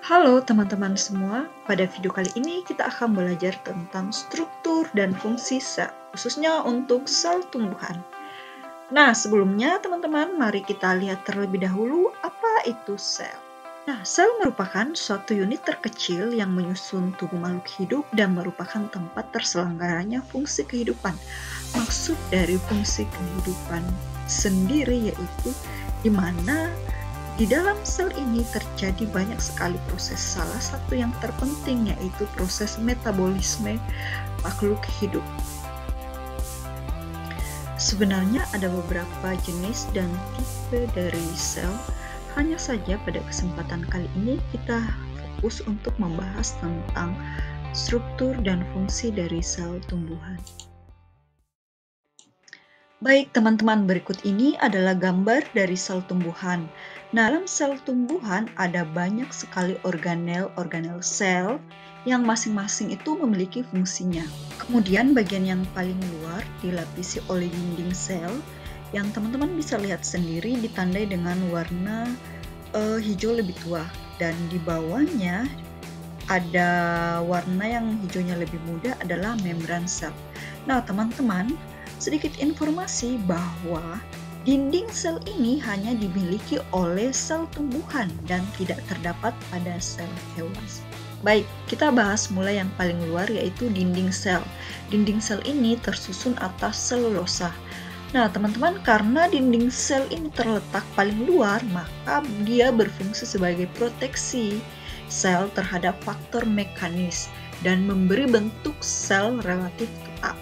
Halo teman-teman semua, pada video kali ini kita akan belajar tentang struktur dan fungsi sel, khususnya untuk sel tumbuhan. Nah, sebelumnya teman-teman, mari kita lihat terlebih dahulu apa itu sel. Nah, sel merupakan suatu unit terkecil yang menyusun tubuh makhluk hidup dan merupakan tempat terselenggaranya fungsi kehidupan. Maksud dari fungsi kehidupan sendiri yaitu di mana di dalam sel ini terjadi banyak sekali proses. Salah satu yang terpenting yaitu proses metabolisme makhluk hidup. Sebenarnya ada beberapa jenis dan tipe dari sel. Hanya saja pada kesempatan kali ini kita fokus untuk membahas tentang struktur dan fungsi dari sel tumbuhan. Baik teman-teman, berikut ini adalah gambar dari sel tumbuhan. Nah, dalam sel tumbuhan ada banyak sekali organel sel yang masing-masing itu memiliki fungsinya. Kemudian bagian yang paling luar dilapisi oleh dinding sel yang teman-teman bisa lihat sendiri ditandai dengan warna hijau lebih tua, dan di bawahnya ada warna yang hijaunya lebih muda adalah membran sel. Nah teman-teman, sedikit informasi bahwa dinding sel ini hanya dimiliki oleh sel tumbuhan dan tidak terdapat pada sel hewan. Baik, kita bahas mulai yang paling luar yaitu dinding sel. Dinding sel ini tersusun atas selulosa. Nah teman-teman, karena dinding sel ini terletak paling luar, maka dia berfungsi sebagai proteksi sel terhadap faktor mekanis dan memberi bentuk sel relatif tetap.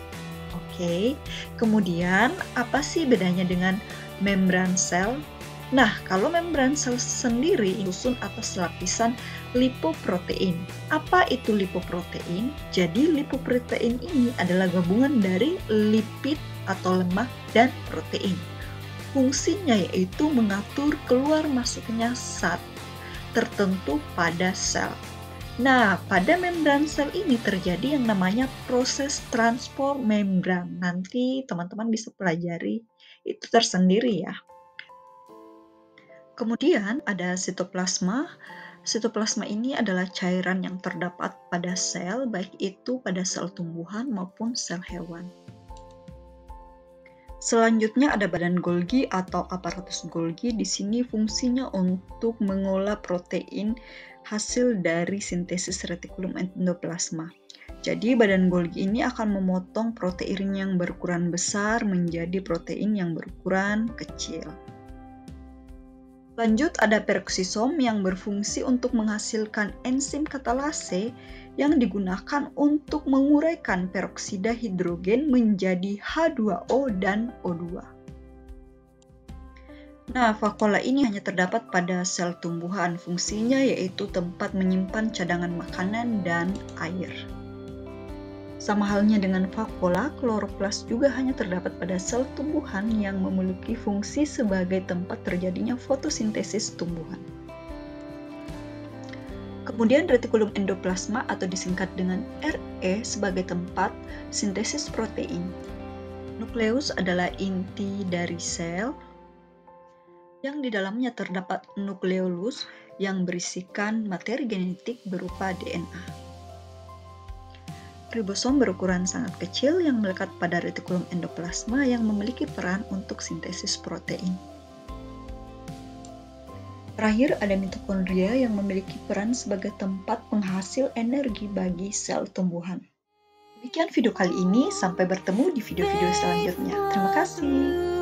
Oke, kemudian apa sih bedanya dengan membran sel? Nah, kalau membran sel sendiri disusun atas lapisan lipoprotein. Apa itu lipoprotein? Jadi lipoprotein ini adalah gabungan dari lipid atau lemak dan protein. Fungsinya yaitu mengatur keluar masuknya zat tertentu pada sel. Nah, pada membran sel ini terjadi yang namanya proses transport membran. Nanti teman-teman bisa pelajari itu tersendiri ya. Kemudian ada sitoplasma. Sitoplasma ini adalah cairan yang terdapat pada sel, baik itu pada sel tumbuhan maupun sel hewan. Selanjutnya ada badan Golgi atau aparatus Golgi. Di sini fungsinya untuk mengolah protein hasil dari sintesis retikulum endoplasma. Jadi badan Golgi ini akan memotong protein yang berukuran besar menjadi protein yang berukuran kecil. Lanjut ada peroksisom yang berfungsi untuk menghasilkan enzim katalase yang digunakan untuk menguraikan peroksida hidrogen menjadi H2O dan O2. Nah, vakuola ini hanya terdapat pada sel tumbuhan. Fungsinya yaitu tempat menyimpan cadangan makanan dan air. Sama halnya dengan vakuola, kloroplas juga hanya terdapat pada sel tumbuhan yang memiliki fungsi sebagai tempat terjadinya fotosintesis tumbuhan. Kemudian retikulum endoplasma atau disingkat dengan RE sebagai tempat sintesis protein. Nukleus adalah inti dari sel yang di dalamnya terdapat nukleolus yang berisikan materi genetik berupa DNA. Ribosom berukuran sangat kecil yang melekat pada retikulum endoplasma yang memiliki peran untuk sintesis protein. Terakhir ada mitokondria yang memiliki peran sebagai tempat penghasil energi bagi sel tumbuhan. Demikian video kali ini, sampai bertemu di video-video selanjutnya. Terima kasih.